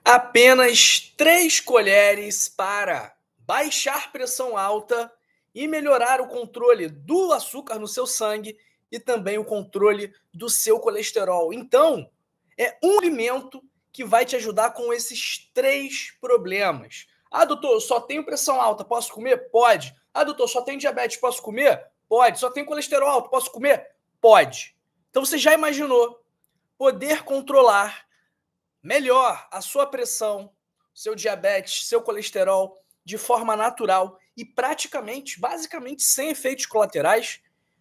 Apenas 3 colheres para baixar pressão alta e melhorar o controle do açúcar no seu sangue e também o controle do seu colesterol. Então, é um alimento que vai te ajudar com esses 3 problemas. Ah, doutor, eu só tenho pressão alta, posso comer? Pode. Ah, doutor, só tenho diabetes, posso comer? Pode. Só tenho colesterol alto, posso comer? Pode. Então você já imaginou poder controlar melhor a sua pressão, seu diabetes, seu colesterol de forma natural e praticamente, basicamente, sem efeitos colaterais.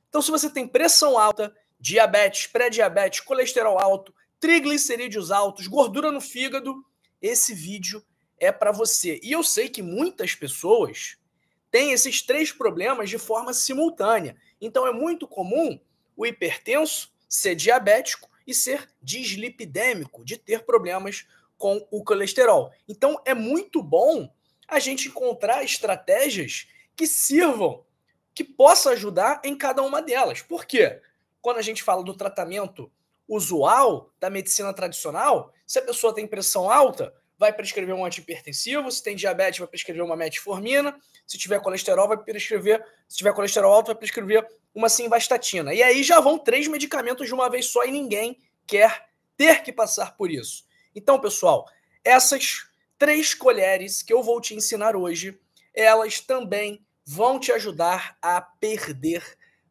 Então, se você tem pressão alta, diabetes, pré-diabetes, colesterol alto, triglicerídeos altos, gordura no fígado, esse vídeo é para você. E eu sei que muitas pessoas têm esses 3 problemas de forma simultânea. Então, é muito comum o hipertenso ser diabético e ser dislipidêmico, de ter problemas com o colesterol. Então, é muito bom a gente encontrar estratégias que sirvam, que possam ajudar em cada uma delas. Por quê? Quando a gente fala do tratamento usual da medicina tradicional, se a pessoa tem pressão alta, vai prescrever um antihipertensivo, se tem diabetes, vai prescrever uma metformina, se tiver colesterol, vai prescrever, se tiver colesterol alto, vai prescrever uma simvastatina. E aí já vão 3 medicamentos de uma vez só e ninguém quer ter que passar por isso. Então, pessoal, essas 3 colheres que eu vou te ensinar hoje, elas também vão te ajudar a perder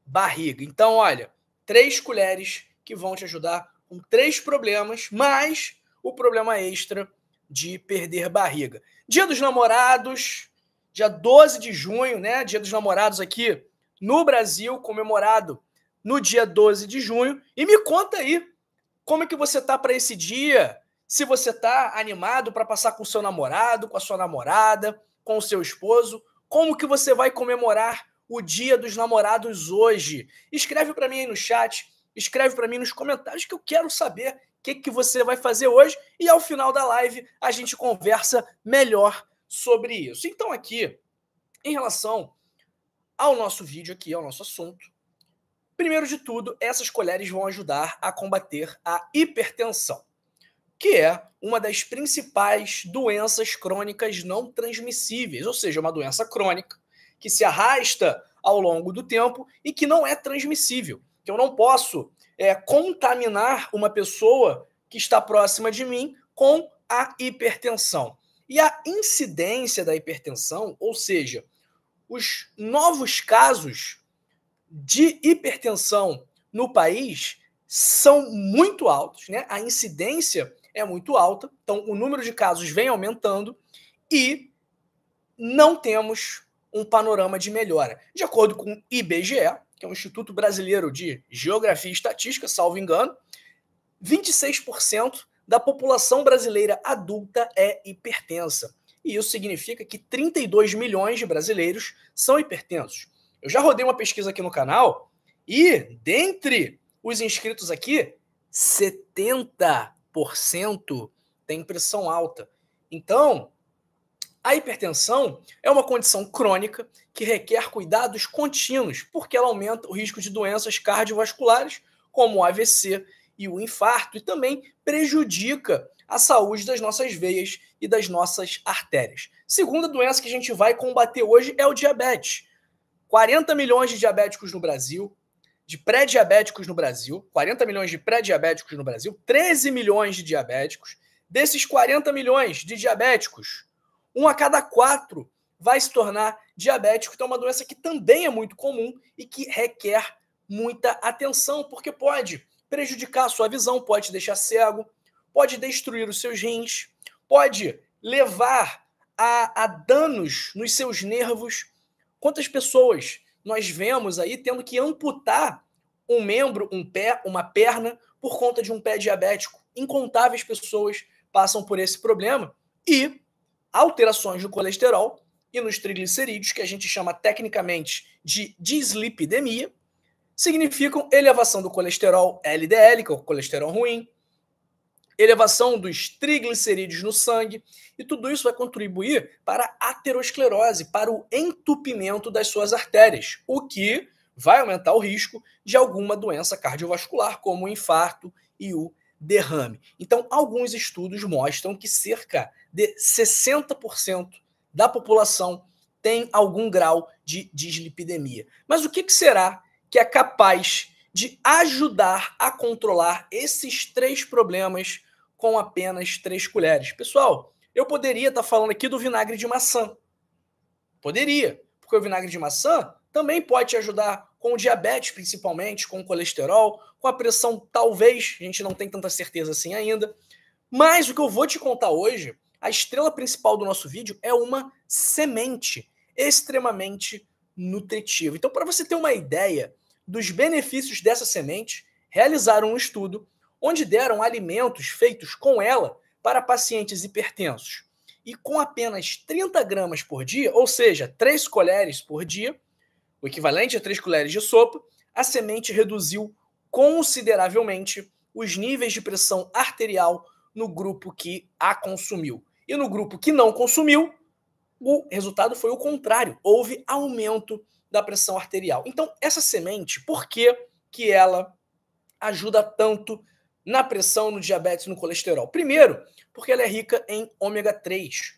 barriga. Então, olha, 3 colheres que vão te ajudar com 3 problemas, mais o problema extra de perder barriga. Dia dos Namorados, dia 12 de junho, né? Dia dos Namorados aqui no Brasil, comemorado no dia 12 de junho. E me conta aí, como é que você tá para esse dia? Se você tá animado para passar com o seu namorado, com a sua namorada, com o seu esposo, como que você vai comemorar o Dia dos Namorados hoje? Escreve para mim aí no chat, escreve para mim nos comentários que eu quero saber o que você vai fazer hoje e ao final da live a gente conversa melhor sobre isso. Então aqui, em relação ao nosso vídeo aqui, ao nosso assunto, primeiro de tudo, essas colheres vão ajudar a combater a hipertensão, que é uma das principais doenças crônicas não transmissíveis, ou seja, uma doença crônica que se arrasta ao longo do tempo e que não é transmissível, que eu não posso contaminar uma pessoa que está próxima de mim com a hipertensão. E a incidência da hipertensão, ou seja, os novos casos de hipertensão no país são muito altos, né? A incidência é muito alta, então o número de casos vem aumentando e não temos um panorama de melhora. De acordo com o IBGE, que é o Instituto Brasileiro de Geografia e Estatística, salvo engano, 26% da população brasileira adulta é hipertensa. E isso significa que 32 milhões de brasileiros são hipertensos. Eu já rodei uma pesquisa aqui no canal e, dentre os inscritos aqui, 70% tem pressão alta. Então, a hipertensão é uma condição crônica que requer cuidados contínuos, porque ela aumenta o risco de doenças cardiovasculares, como o AVC e o infarto, e também prejudica a saúde das nossas veias e das nossas artérias. Segunda doença que a gente vai combater hoje é o diabetes. 40 milhões de diabéticos no Brasil, de pré-diabéticos no Brasil, 40 milhões de pré-diabéticos no Brasil, 13 milhões de diabéticos. Desses 40 milhões de diabéticos, 1 a cada 4 vai se tornar diabético. Então é uma doença que também é muito comum e que requer muita atenção, porque pode prejudicar a sua visão, pode te deixar cego, pode destruir os seus rins, pode levar a danos nos seus nervos. Quantas pessoas nós vemos aí tendo que amputar um membro, um pé, uma perna, por conta de um pé diabético? Incontáveis pessoas passam por esse problema e alterações no colesterol e nos triglicerídeos, que a gente chama tecnicamente de dislipidemia, significam elevação do colesterol LDL, que é o colesterol ruim, elevação dos triglicerídeos no sangue, e tudo isso vai contribuir para a aterosclerose, para o entupimento das suas artérias, o que vai aumentar o risco de alguma doença cardiovascular, como o infarto e o derrame. Então, alguns estudos mostram que cerca de 60% da população tem algum grau de dislipidemia. Mas o que será que é capaz de ajudar a controlar esses 3 problemas com apenas 3 colheres? Pessoal, eu poderia estar falando aqui do vinagre de maçã. Poderia, porque o vinagre de maçã também pode te ajudar com o diabetes, principalmente, com o colesterol, com a pressão, talvez, a gente não tem tanta certeza assim ainda. Mas o que eu vou te contar hoje, a estrela principal do nosso vídeo é uma semente extremamente nutritiva. Então, para você ter uma ideia dos benefícios dessa semente, realizaram um estudo onde deram alimentos feitos com ela para pacientes hipertensos. E com apenas 30 gramas por dia, ou seja, 3 colheres por dia, o equivalente a 3 colheres de sopa, a semente reduziu consideravelmente os níveis de pressão arterial no grupo que a consumiu. E no grupo que não consumiu, o resultado foi o contrário. Houve aumento da pressão arterial. Então, essa semente, por que ela ajuda tanto na pressão, no diabetes e no colesterol? Primeiro, porque ela é rica em ômega 3.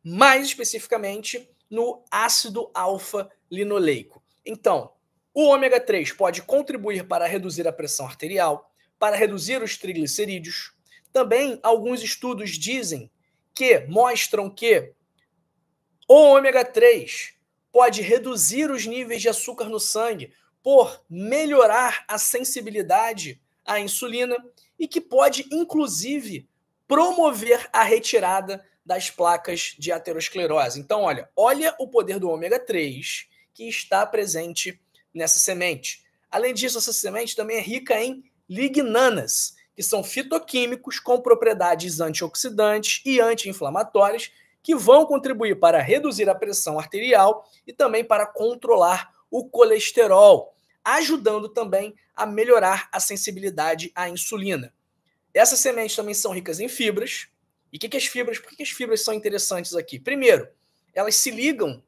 Mais especificamente, no ácido alfa-linoleico. Então, o ômega 3 pode contribuir para reduzir a pressão arterial, para reduzir os triglicerídeos. Também, alguns estudos mostram que o ômega 3 pode reduzir os níveis de açúcar no sangue por melhorar a sensibilidade à insulina e que pode, inclusive, promover a retirada das placas de aterosclerose. Então, olha o poder do ômega 3 que está presente nessa semente. Além disso, essa semente também é rica em lignanas, que são fitoquímicos com propriedades antioxidantes e anti-inflamatórias que vão contribuir para reduzir a pressão arterial e também para controlar o colesterol, ajudando também a melhorar a sensibilidade à insulina. Essas sementes também são ricas em fibras. E por que as fibras são interessantes aqui? Primeiro, elas se ligam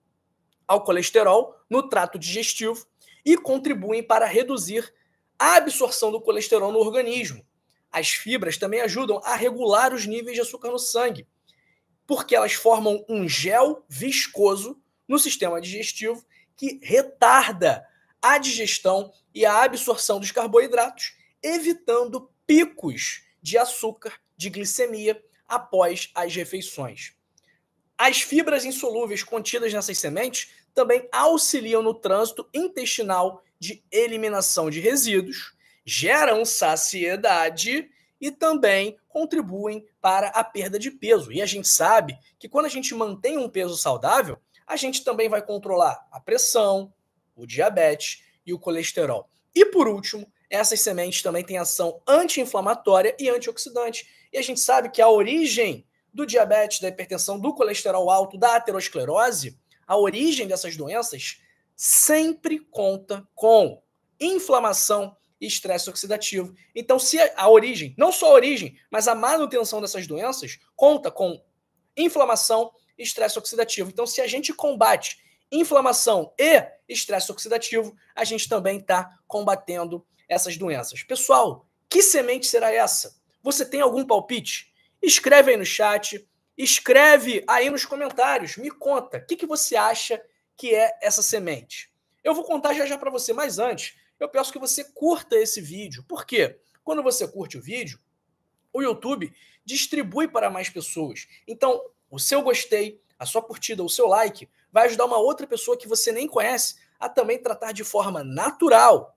ao colesterol no trato digestivo e contribuem para reduzir a absorção do colesterol no organismo. As fibras também ajudam a regular os níveis de açúcar no sangue, porque elas formam um gel viscoso no sistema digestivo que retarda a digestão e a absorção dos carboidratos, evitando picos de açúcar, de glicemia, após as refeições. As fibras insolúveis contidas nessas sementes também auxiliam no trânsito intestinal de eliminação de resíduos, geram saciedade e também contribuem para a perda de peso. E a gente sabe que quando a gente mantém um peso saudável, a gente também vai controlar a pressão, o diabetes e o colesterol. E por último, essas sementes também têm ação anti-inflamatória e antioxidante. E a gente sabe que a origem do diabetes, da hipertensão, do colesterol alto, da aterosclerose, a origem dessas doenças sempre conta com inflamação e estresse oxidativo. Então, se a origem, não só a origem, mas a manutenção dessas doenças, conta com inflamação e estresse oxidativo. Então, se a gente combate inflamação e estresse oxidativo, a gente também está combatendo essas doenças. Pessoal, que semente será essa? Você tem algum palpite? Escreve aí no chat, escreve aí nos comentários, me conta, o que você acha que é essa semente? Eu vou contar já para você, mas antes, eu peço que você curta esse vídeo. Por quê? Quando você curte o vídeo, o YouTube distribui para mais pessoas. Então, o seu gostei, a sua curtida, o seu like, vai ajudar uma outra pessoa que você nem conhece a também tratar de forma natural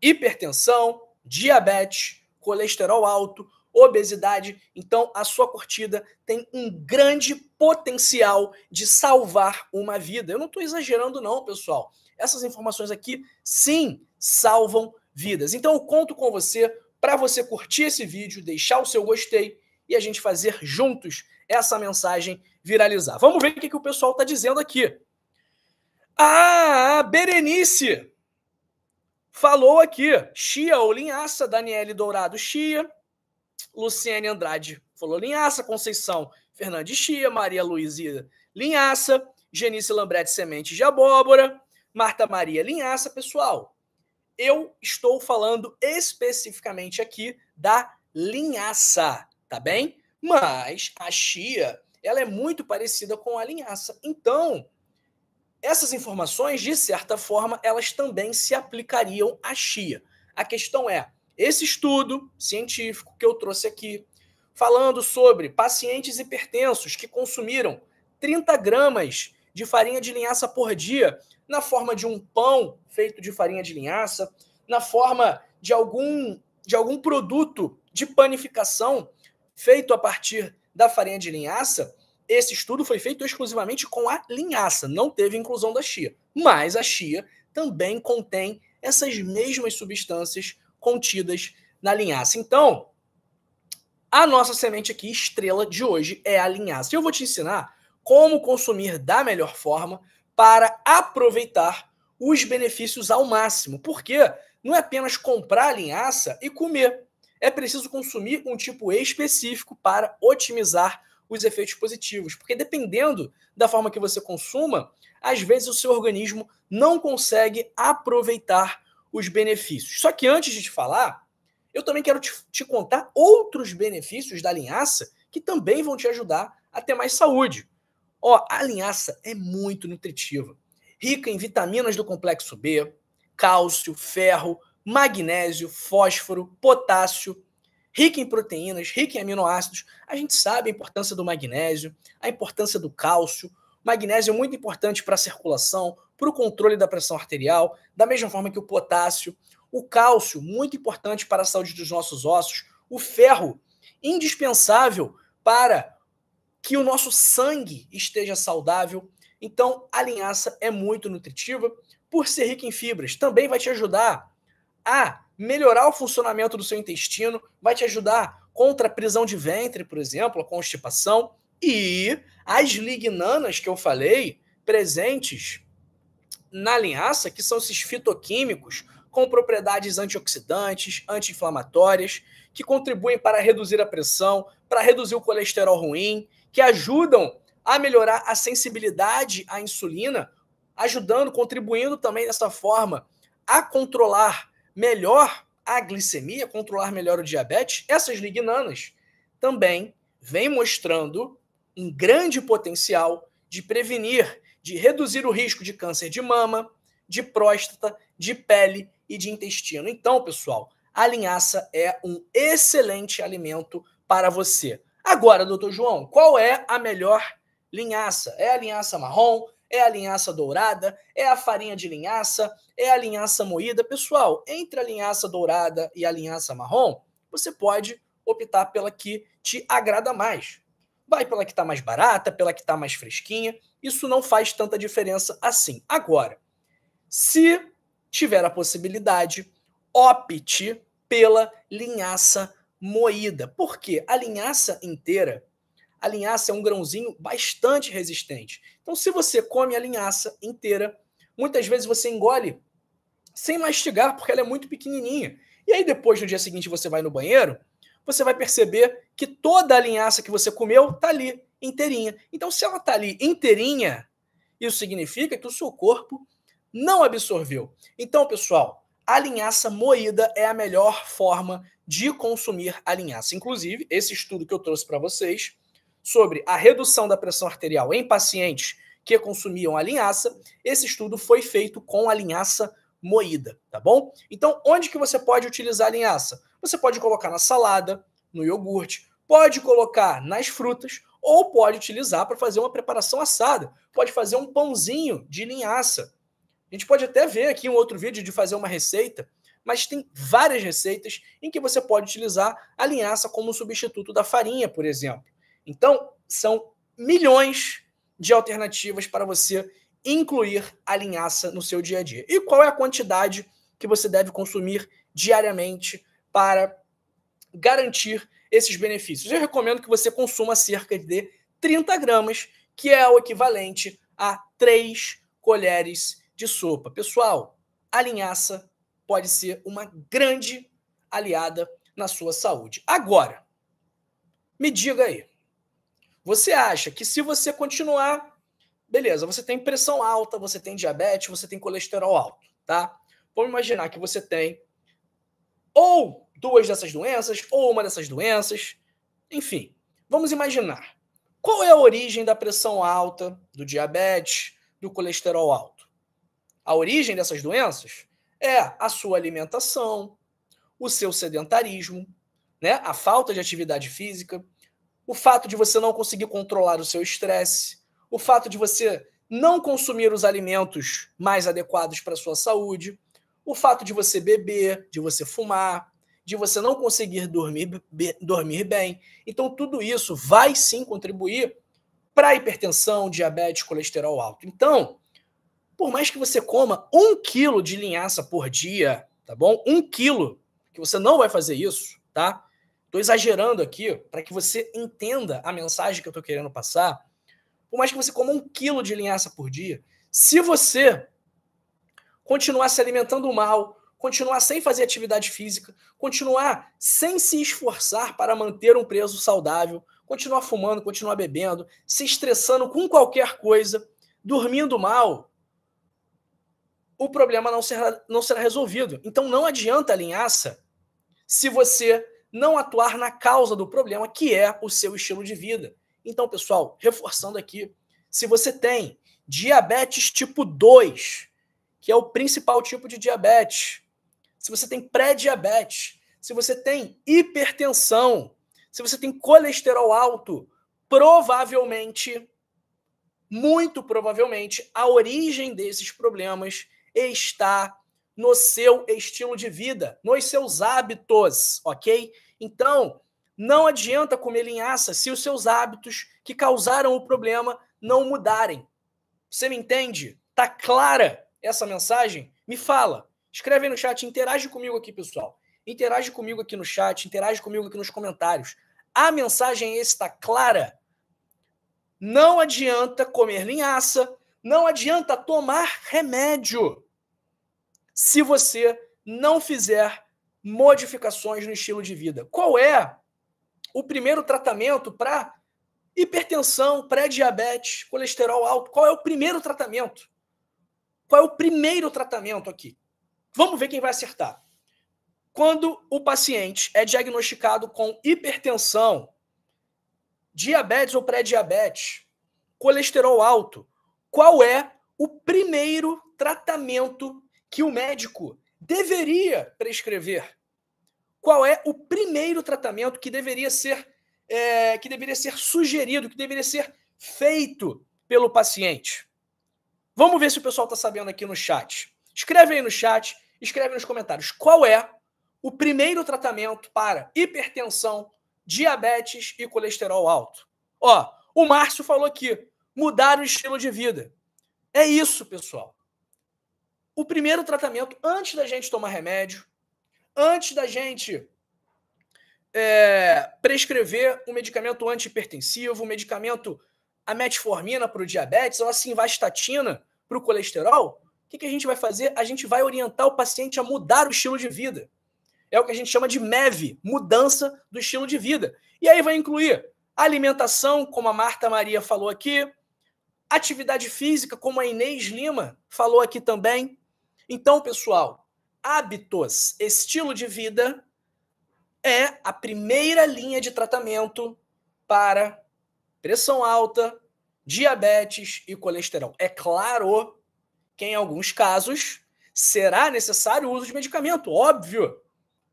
hipertensão, diabetes, colesterol alto, obesidade. Então, a sua curtida tem um grande potencial de salvar uma vida. Eu não estou exagerando não, pessoal. Essas informações aqui, sim, salvam vidas. Então, eu conto com você para você curtir esse vídeo, deixar o seu gostei e a gente fazer juntos essa mensagem viralizar. Vamos ver o que o pessoal está dizendo aqui. Ah, Berenice falou aqui. Chia ou linhaça, Daniele Dourado, chia. Luciane Andrade falou linhaça. Conceição Fernandes, chia. Maria Luísa, linhaça. Genice Lambrete, semente de abóbora. Marta Maria, linhaça. Pessoal, eu estou falando especificamente aqui da linhaça, tá bem? Mas a chia, ela é muito parecida com a linhaça. Então, essas informações, de certa forma, elas também se aplicariam à chia. A questão é, esse estudo científico que eu trouxe aqui, falando sobre pacientes hipertensos que consumiram 30 gramas de farinha de linhaça por dia, na forma de um pão feito de farinha de linhaça, na forma de algum produto de panificação feito a partir da farinha de linhaça, esse estudo foi feito exclusivamente com a linhaça, não teve inclusão da chia. Mas a chia também contém essas mesmas substâncias contidas na linhaça. Então, a nossa semente aqui, estrela de hoje, é a linhaça. E eu vou te ensinar como consumir da melhor forma para aproveitar os benefícios ao máximo. Porque não é apenas comprar a linhaça e comer. É preciso consumir um tipo específico para otimizar os efeitos positivos. Porque dependendo da forma que você consuma, às vezes o seu organismo não consegue aproveitar os benefícios. Só que antes de te falar, eu também quero te contar outros benefícios da linhaça que também vão te ajudar a ter mais saúde. Ó, a linhaça é muito nutritiva, rica em vitaminas do complexo B, cálcio, ferro, magnésio, fósforo, potássio, rica em proteínas, rica em aminoácidos. A gente sabe a importância do magnésio, a importância do cálcio. O magnésio é muito importante para a circulação, para o controle da pressão arterial, da mesma forma que o potássio. O cálcio, muito importante para a saúde dos nossos ossos. O ferro, indispensável para que o nosso sangue esteja saudável. Então, a linhaça é muito nutritiva por ser rica em fibras. Também vai te ajudar a melhorar o funcionamento do seu intestino, vai te ajudar contra a prisão de ventre, por exemplo, a constipação. E as lignanas que eu falei, presentes na linhaça, que são esses fitoquímicos com propriedades antioxidantes, anti-inflamatórias, que contribuem para reduzir a pressão, para reduzir o colesterol ruim, que ajudam a melhorar a sensibilidade à insulina, ajudando, contribuindo também dessa forma a controlar melhor a glicemia, controlar melhor o diabetes. Essas lignanas também vêm mostrando um grande potencial de prevenir, de reduzir o risco de câncer de mama, de próstata, de pele e de intestino. Então, pessoal, a linhaça é um excelente alimento para você. Agora, doutor João, qual é a melhor linhaça? É a linhaça marrom? É a linhaça dourada? É a farinha de linhaça? É a linhaça moída? Pessoal, entre a linhaça dourada e a linhaça marrom, você pode optar pela que te agrada mais. Vai pela que está mais barata, pela que está mais fresquinha. Isso não faz tanta diferença assim. Agora, se tiver a possibilidade, opte pela linhaça moída. Por quê? A linhaça inteira, a linhaça é um grãozinho bastante resistente. Então, se você come a linhaça inteira, muitas vezes você engole sem mastigar, porque ela é muito pequenininha. E aí depois, no dia seguinte, você vai no banheiro, você vai perceber que toda a linhaça que você comeu está ali, inteirinha. Então, se ela está ali inteirinha, isso significa que o seu corpo não absorveu. Então, pessoal, a linhaça moída é a melhor forma de consumir a linhaça. Inclusive, esse estudo que eu trouxe para vocês sobre a redução da pressão arterial em pacientes que consumiam a linhaça, esse estudo foi feito com a linhaça moída, tá bom? Então, onde que você pode utilizar a linhaça? Você pode colocar na salada, no iogurte, pode colocar nas frutas ou pode utilizar para fazer uma preparação assada. Pode fazer um pãozinho de linhaça. A gente pode até ver aqui um outro vídeo de fazer uma receita, mas tem várias receitas em que você pode utilizar a linhaça como substituto da farinha, por exemplo. Então, são milhões de alternativas para você incluir a linhaça no seu dia a dia. E qual é a quantidade que você deve consumir diariamente para garantir esses benefícios? Eu recomendo que você consuma cerca de 30 gramas, que é o equivalente a 3 colheres de sopa. Pessoal, a linhaça pode ser uma grande aliada na sua saúde. Agora, me diga aí, você acha que se você continuar, beleza, você tem pressão alta, você tem diabetes, você tem colesterol alto, tá? Vamos imaginar que você tem ou duas dessas doenças, ou uma dessas doenças. Enfim, vamos imaginar. Qual é a origem da pressão alta, do diabetes, do colesterol alto? A origem dessas doenças é a sua alimentação, o seu sedentarismo, né? A falta de atividade física, o fato de você não conseguir controlar o seu estresse, o fato de você não consumir os alimentos mais adequados para a sua saúde, o fato de você beber, de você fumar, de você não conseguir dormir bem. Então, tudo isso vai sim contribuir para a hipertensão, diabetes, colesterol alto. Então, por mais que você coma 1 quilo de linhaça por dia, tá bom? 1 quilo, que você não vai fazer isso, tá? Estou exagerando aqui para que você entenda a mensagem que eu estou querendo passar. Por mais que você coma 1 quilo de linhaça por dia, se você continuar se alimentando mal, continuar sem fazer atividade física, continuar sem se esforçar para manter um peso saudável, continuar fumando, continuar bebendo, se estressando com qualquer coisa, dormindo mal, o problema não será resolvido. Então não adianta a linhaça se você não atuar na causa do problema, que é o seu estilo de vida. Então, pessoal, reforçando aqui, se você tem diabetes tipo 2, que é o principal tipo de diabetes, se você tem pré-diabetes, se você tem hipertensão, se você tem colesterol alto, provavelmente, muito provavelmente, a origem desses problemas está no seu estilo de vida, nos seus hábitos, ok? Então, não adianta comer linhaça se os seus hábitos que causaram o problema não mudarem. Você me entende? Tá clara essa mensagem? Me fala. Escreve aí no chat, interage comigo aqui, pessoal. Interage comigo aqui no chat, interage comigo aqui nos comentários. A mensagem está clara? Não adianta comer linhaça, não adianta tomar remédio se você não fizer modificações no estilo de vida. Qual é o primeiro tratamento para hipertensão, pré-diabetes, colesterol alto? Qual é o primeiro tratamento? Qual é o primeiro tratamento aqui? Vamos ver quem vai acertar. Quando o paciente é diagnosticado com hipertensão, diabetes ou pré-diabetes, colesterol alto, qual é o primeiro tratamento que o médico deveria prescrever? Qual é o primeiro tratamento que deveria ser sugerido, que deveria ser feito pelo paciente? Vamos ver se o pessoal está sabendo aqui no chat. Escreve aí no chat, escreve nos comentários. Qual é o primeiro tratamento para hipertensão, diabetes e colesterol alto? Ó, o Márcio falou aqui, mudar o estilo de vida. É isso, pessoal. O primeiro tratamento, antes da gente tomar remédio, antes da gente prescrever um medicamento antihipertensivo, um medicamento, a metformina para o diabetes, ou a simvastatina para o colesterol, o que a gente vai fazer? A gente vai orientar o paciente a mudar o estilo de vida. É o que a gente chama de MEV, mudança do estilo de vida. E aí vai incluir alimentação, como a Marta Maria falou aqui, atividade física, como a Inês Lima falou aqui também. Então, pessoal, hábitos, estilo de vida é a primeira linha de tratamento para pressão alta, diabetes e colesterol. É claro que em alguns casos será necessário o uso de medicamento, óbvio.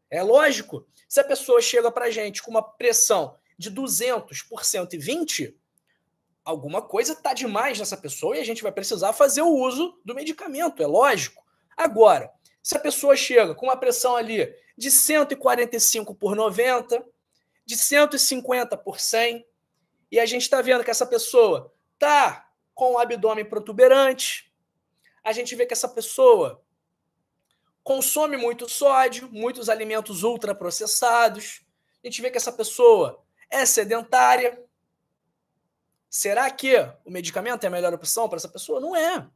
É lógico. Se a pessoa chega para a gente com uma pressão de 200 por 120, alguma coisa está demais nessa pessoa e a gente vai precisar fazer o uso do medicamento, é lógico. Agora, se a pessoa chega com uma pressão ali de 145 por 90, de 150 por 100, e a gente está vendo que essa pessoa está com o abdômen protuberante, a gente vê que essa pessoa consome muito sódio, muitos alimentos ultraprocessados, a gente vê que essa pessoa é sedentária. Será que o medicamento é a melhor opção para essa pessoa? Não é.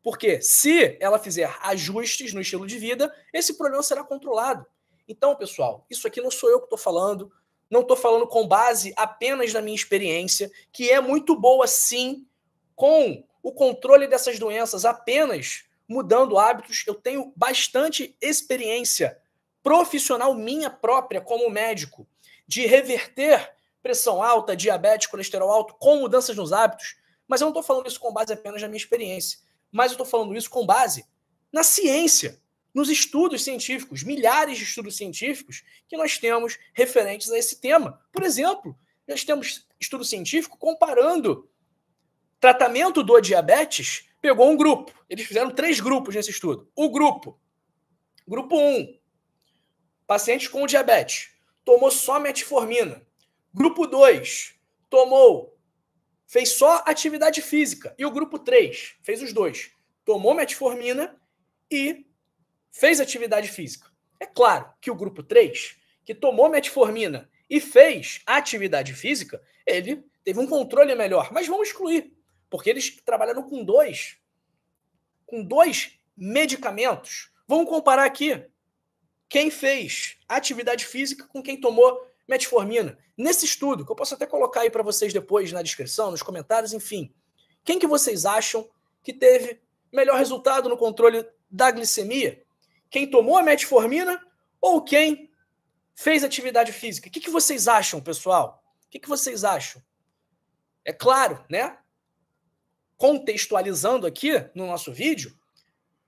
Porque se ela fizer ajustes no estilo de vida, esse problema será controlado. Então, pessoal, isso aqui não sou eu que estou falando, não estou falando com base apenas na minha experiência, que é muito boa, sim, com o controle dessas doenças, apenas mudando hábitos. Eu tenho bastante experiência profissional minha própria como médico de reverter pressão alta, diabetes, colesterol alto com mudanças nos hábitos, mas eu não estou falando isso com base apenas na minha experiência, mas eu estou falando isso com base na ciência, nos estudos científicos, milhares de estudos científicos que nós temos referentes a esse tema. Por exemplo, nós temos estudo científico comparando tratamento do diabetes, pegou um grupo, eles fizeram 3 grupos nesse estudo. O grupo 1, pacientes com diabetes, tomou só metformina. Grupo 2, fez só atividade física. E o grupo 3, fez os dois. Tomou metformina e fez atividade física. É claro que o grupo 3, que tomou metformina e fez atividade física, ele teve um controle melhor. Mas vamos excluir, porque eles trabalharam com dois medicamentos. Vamos comparar aqui quem fez atividade física com quem tomou metformina. Nesse estudo, que eu posso até colocar aí para vocês depois na descrição, nos comentários, enfim. Quem que vocês acham que teve melhor resultado no controle da glicemia? Quem tomou a metformina ou quem fez atividade física? O que vocês acham, pessoal? O que vocês acham? É claro, né? Contextualizando aqui no nosso vídeo,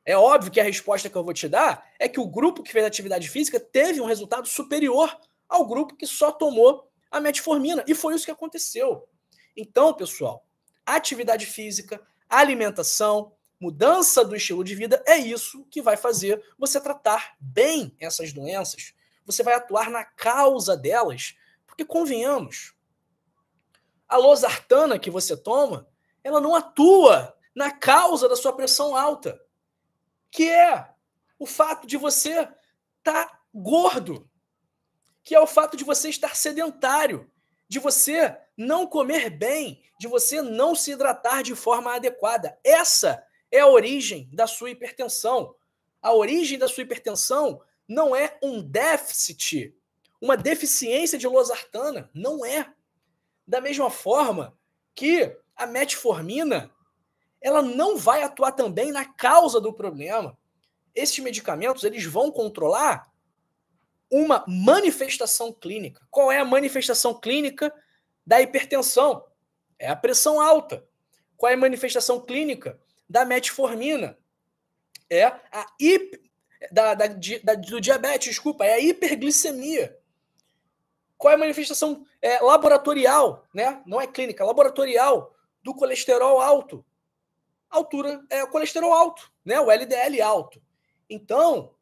é óbvio que a resposta que eu vou te dar é que o grupo que fez atividade física teve um resultado superior ao grupo que só tomou a metformina. E foi isso que aconteceu. Então, pessoal, atividade física, alimentação, mudança do estilo de vida é isso que vai fazer você tratar bem essas doenças. Você vai atuar na causa delas. Porque, convenhamos, a losartana que você toma, ela não atua na causa da sua pressão alta, que é o fato de você estar gordo, que é o fato de você estar sedentário, de você não comer bem, de você não se hidratar de forma adequada. Essa é a origem da sua hipertensão. A origem da sua hipertensão não é um déficit, uma deficiência de losartana. Não é. Da mesma forma que a metformina, ela não vai atuar também na causa do problema. Esses medicamentos, eles vão controlar uma manifestação clínica. Qual é a manifestação clínica da hipertensão? É a pressão alta. Qual é a manifestação clínica da metformina? É a do diabetes, desculpa, é a hiperglicemia. Qual é a manifestação laboratorial, né? Não é clínica, laboratorial do colesterol alto? Altura é o colesterol alto, né? O LDL alto. Então,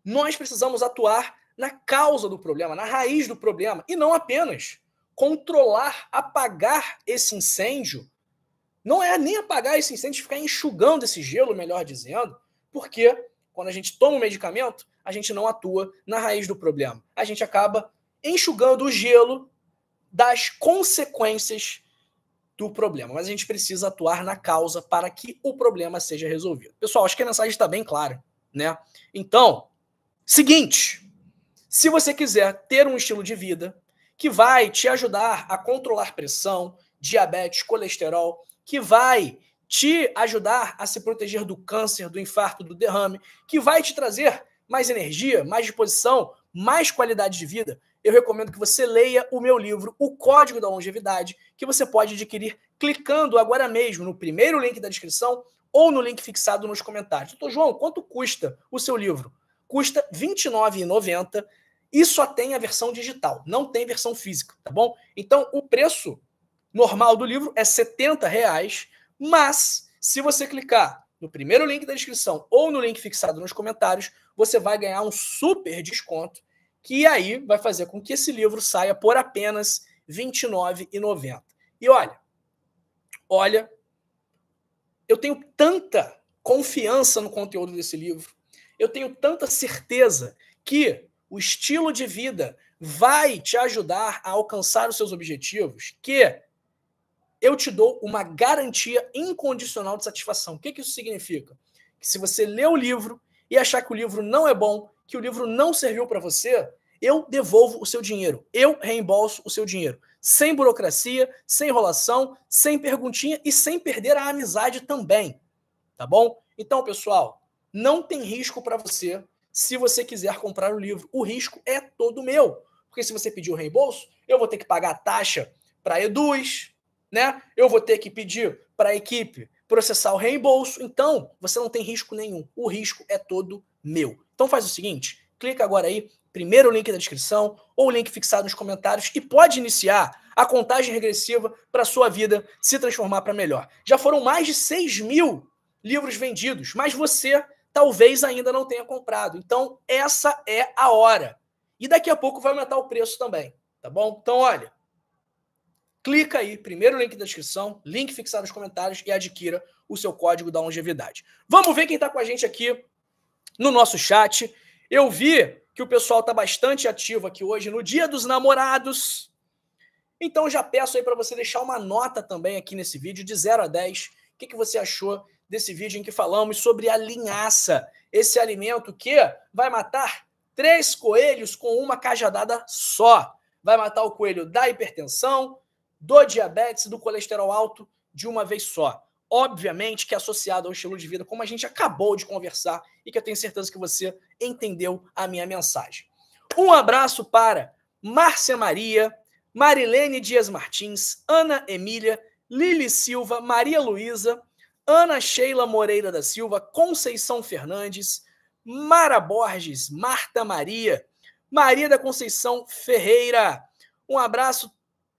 nós precisamos atuar na causa do problema, na raiz do problema, e não apenas controlar, apagar esse incêndio. Não é nem apagar esse incêndio, ficar enxugando esse gelo, melhor dizendo, porque quando a gente toma um medicamento, a gente não atua na raiz do problema. A gente acaba enxugando o gelo das consequências do problema. Mas a gente precisa atuar na causa para que o problema seja resolvido. Pessoal, acho que a mensagem está bem clara, né? Então, seguinte, se você quiser ter um estilo de vida que vai te ajudar a controlar pressão, diabetes, colesterol, que vai te ajudar a se proteger do câncer, do infarto, do derrame, que vai te trazer mais energia, mais disposição, mais qualidade de vida, eu recomendo que você leia o meu livro, O Código da Longevidade, que você pode adquirir clicando agora mesmo no primeiro link da descrição ou no link fixado nos comentários. Doutor João, quanto custa o seu livro? Custa R$ 29,90 e só tem a versão digital, não tem versão física, tá bom? Então, o preço normal do livro é R$ 70, mas se você clicar no primeiro link da descrição ou no link fixado nos comentários, você vai ganhar um super desconto, que aí vai fazer com que esse livro saia por apenas R$ 29,90. E olha, eu tenho tanta confiança no conteúdo desse livro, eu tenho tanta certeza que o estilo de vida vai te ajudar a alcançar os seus objetivos, que eu te dou uma garantia incondicional de satisfação. O que isso significa? Que se você ler o livro e achar que o livro não é bom, que o livro não serviu para você, eu devolvo o seu dinheiro. Eu reembolso o seu dinheiro. Sem burocracia, sem enrolação, sem perguntinha e sem perder a amizade também. Tá bom? Então, pessoal, não tem risco para você se você quiser comprar o livro. O risco é todo meu. Porque se você pedir o reembolso, eu vou ter que pagar a taxa para a Eduz, né? Eu vou ter que pedir para a equipe processar o reembolso. Então, você não tem risco nenhum. O risco é todo meu. Então faz o seguinte, clica agora aí, primeiro link da descrição ou o link fixado nos comentários e pode iniciar a contagem regressiva para a sua vida se transformar para melhor. Já foram mais de 6.000 livros vendidos, mas você talvez ainda não tenha comprado. Então, essa é a hora. E daqui a pouco vai aumentar o preço também, tá bom? Então, olha, clica aí, primeiro link da descrição, link fixado nos comentários e adquira o seu código da longevidade. Vamos ver quem está com a gente aqui no nosso chat. Eu vi que o pessoal está bastante ativo aqui hoje no Dia dos Namorados. Então já peço aí para você deixar uma nota também aqui nesse vídeo de 0 a 10. O que você achou desse vídeo em que falamos sobre a linhaça, esse alimento que vai matar 3 coelhos com uma cajadada só. Vai matar o coelho da hipertensão, do diabetes, do colesterol alto de uma vez só. Obviamente que é associado ao estilo de vida, como a gente acabou de conversar e que eu tenho certeza que você entendeu a minha mensagem. Um abraço para Márcia Maria, Marilene Dias Martins, Ana Emília, Lili Silva, Maria Luísa, Ana Sheila Moreira da Silva, Conceição Fernandes, Mara Borges, Marta Maria, Maria da Conceição Ferreira. Um abraço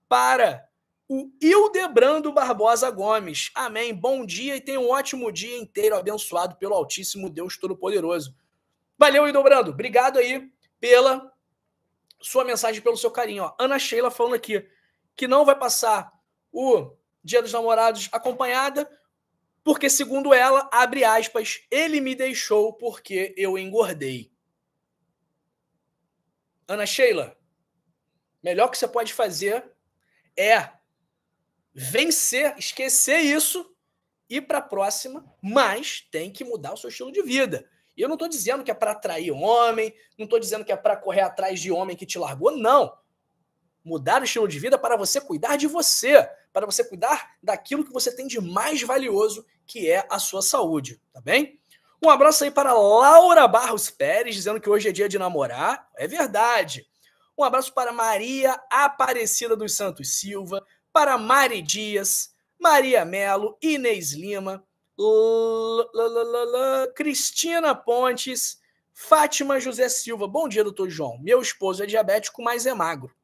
para o Hildebrando Barbosa Gomes. Amém. Bom dia e tenha um ótimo dia inteiro abençoado pelo Altíssimo Deus Todo-Poderoso. Valeu, Hildebrando. Obrigado aí pela sua mensagem, pelo seu carinho. Ó, Ana Sheila falando aqui que não vai passar o Dia dos Namorados acompanhada porque, segundo ela, abre aspas, ele me deixou porque eu engordei. Ana Sheila, melhor que você pode fazer é vencer, esquecer isso, ir para a próxima, mas tem que mudar o seu estilo de vida. E eu não estou dizendo que é para atrair homem, não estou dizendo que é para correr atrás de homem que te largou, não. Mudar o estilo de vida para você cuidar de você, para você cuidar daquilo que você tem de mais valioso, que é a sua saúde, tá bem? Um abraço aí para Laura Barros Pérez, dizendo que hoje é dia de namorar. É verdade. Um abraço para Maria Aparecida dos Santos Silva, para Mari Dias, Maria Melo, Inês Lima, Cristina Pontes, Fátima José Silva. Bom dia, doutor João. Meu esposo é diabético, mas é magro.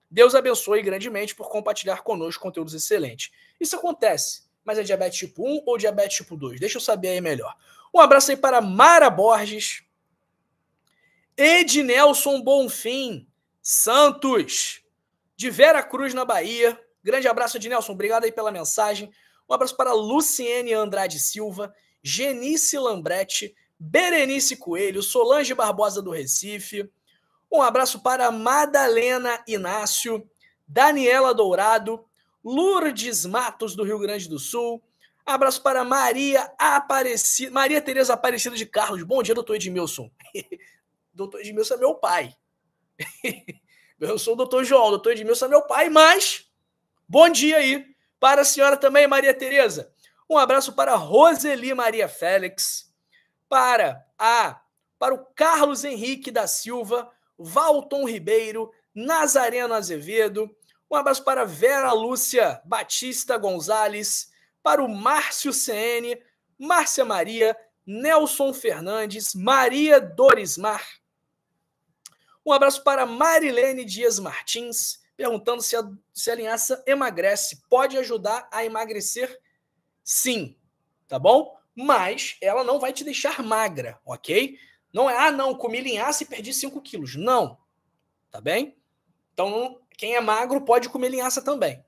Deus abençoe grandemente por compartilhar conosco conteúdos excelentes. Isso acontece, mas é diabetes tipo 1 ou diabetes tipo 2? Deixa eu saber aí melhor. Um abraço aí para Mara Borges, Ednelson Bonfim Santos, de Vera Cruz, na Bahia. Grande abraço, Ednelson. Obrigado aí pela mensagem. Um abraço para Luciene Andrade Silva, Genice Lambrete, Berenice Coelho, Solange Barbosa do Recife. Um abraço para Madalena Inácio, Daniela Dourado, Lourdes Matos, do Rio Grande do Sul. Abraço para Maria Tereza Aparecida de Carlos. Bom dia, doutor Edmilson. Doutor Edmilson é meu pai. Eu sou o doutor João, doutor Edmilson é meu pai, mas bom dia aí para a senhora também, Maria Tereza. Um abraço para Roseli Maria Félix, para o Carlos Henrique da Silva, Valton Ribeiro, Nazareno Azevedo. Um abraço para Vera Lúcia Batista Gonzalez, para o Márcio CN, Márcia Maria, Nelson Fernandes, Maria Dorismar. Um abraço para Marilene Dias Martins, perguntando se a linhaça emagrece. Pode ajudar a emagrecer? Sim, tá bom? Mas ela não vai te deixar magra, ok? Não é, não, comi linhaça e perdi 5 quilos. Não, tá bem? Então, quem é magro pode comer linhaça também.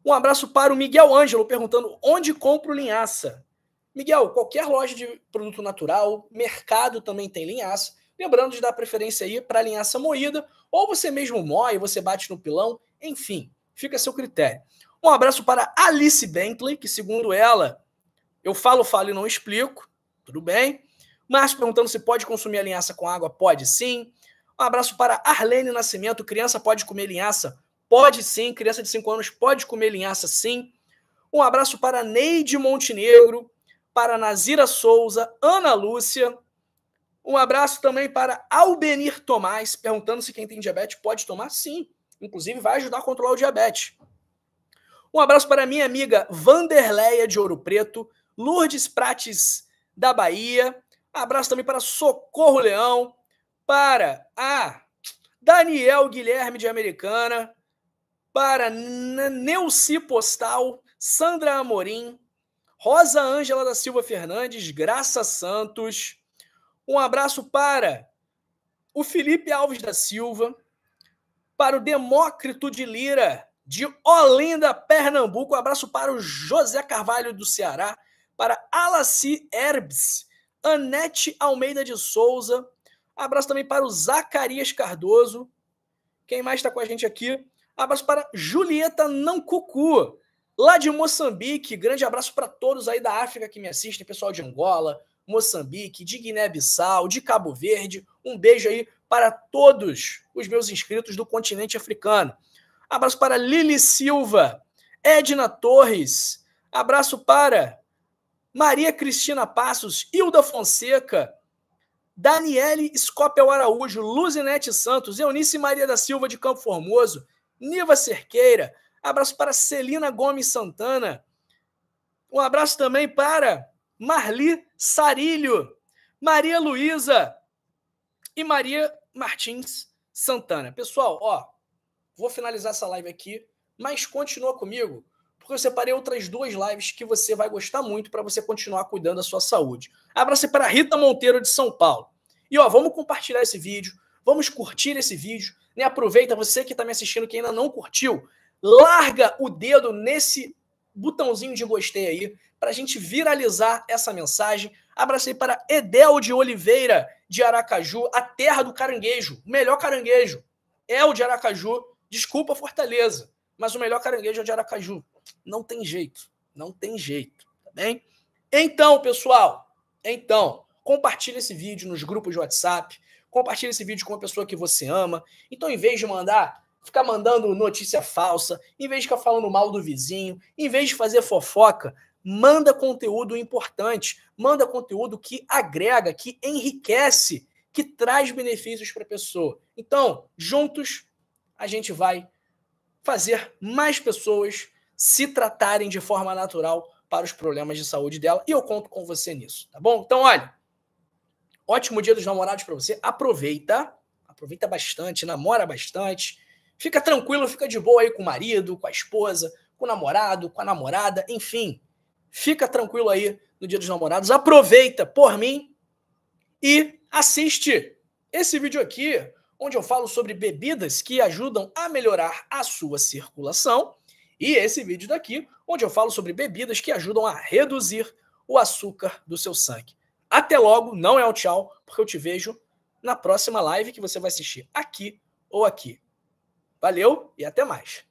Um abraço para o Miguel Ângelo, perguntando onde compro linhaça. Miguel, qualquer loja de produto natural, mercado também tem linhaça. Lembrando de dar preferência aí para a linhaça moída, ou você mesmo moe, você bate no pilão, enfim, fica a seu critério. Um abraço para Alice Bentley, que segundo ela, eu falo e não explico, tudo bem. Márcio perguntando se pode consumir a linhaça com água, pode sim. Um abraço para Arlene Nascimento, criança pode comer linhaça? Pode sim, criança de 5 anos pode comer linhaça sim. Um abraço para Neide Montenegro, para Nazira Souza, Ana Lúcia. Um abraço também para Albenir Tomás, perguntando se quem tem diabetes pode tomar. Sim, inclusive vai ajudar a controlar o diabetes. Um abraço para minha amiga Vanderleia de Ouro Preto, Lourdes Prates da Bahia. Abraço também para Socorro Leão, para a Daniel Guilherme de Americana, para Neuci Postal, Sandra Amorim, Rosa Ângela da Silva Fernandes, Graça Santos. Um abraço para o Felipe Alves da Silva, para o Demócrito de Lira, de Olinda, Pernambuco. Um abraço para o José Carvalho do Ceará, para Alaci Herbs, Anete Almeida de Souza. Abraço também para o Zacarias Cardoso. Quem mais está com a gente aqui? Abraço para Julieta Nancucu, lá de Moçambique. Grande abraço para todos aí da África que me assistem, pessoal de Angola, Moçambique, de Guiné-Bissau, de Cabo Verde. Um beijo aí para todos os meus inscritos do continente africano. Abraço para Lili Silva, Edna Torres. Abraço para Maria Cristina Passos, Hilda Fonseca, Daniele Scopel Araújo, Luzinete Santos, Eunice Maria da Silva de Campo Formoso, Niva Cerqueira. Abraço para Celina Gomes Santana. Um abraço também para Marli Sarilho, Maria Luísa e Maria Martins Santana. Pessoal, ó, vou finalizar essa live aqui, mas continua comigo, porque eu separei outras 2 lives que você vai gostar muito para você continuar cuidando da sua saúde. Abraço para Rita Monteiro de São Paulo. E ó, vamos compartilhar esse vídeo, vamos curtir esse vídeo, né? Aproveita, você que está me assistindo, que ainda não curtiu, larga o dedo nesse botãozinho de gostei aí, para a gente viralizar essa mensagem. Abracei para Edel de Oliveira, de Aracaju, a terra do caranguejo, o melhor caranguejo é o de Aracaju. Desculpa, Fortaleza, mas o melhor caranguejo é o de Aracaju. Não tem jeito, tá bem? Então, pessoal, compartilha esse vídeo nos grupos de WhatsApp, compartilha esse vídeo com uma pessoa que você ama. Então, em vez de ficar mandando notícia falsa, em vez de ficar falando mal do vizinho, em vez de fazer fofoca, manda conteúdo importante, manda conteúdo que agrega, que enriquece, que traz benefícios para a pessoa. Então, juntos, a gente vai fazer mais pessoas se tratarem de forma natural para os problemas de saúde dela, e eu conto com você nisso, tá bom? Então, olha, ótimo Dia dos Namorados para você, aproveita bastante, namora bastante, fica tranquilo, fica de boa aí com o marido, com a esposa, com o namorado, com a namorada, enfim, fica tranquilo aí no Dia dos Namorados, aproveita por mim e assiste esse vídeo aqui, onde eu falo sobre bebidas que ajudam a melhorar a sua circulação, e esse vídeo daqui, onde eu falo sobre bebidas que ajudam a reduzir o açúcar do seu sangue. Até logo, não é um tchau, porque eu te vejo na próxima live que você vai assistir aqui ou aqui. Valeu e até mais.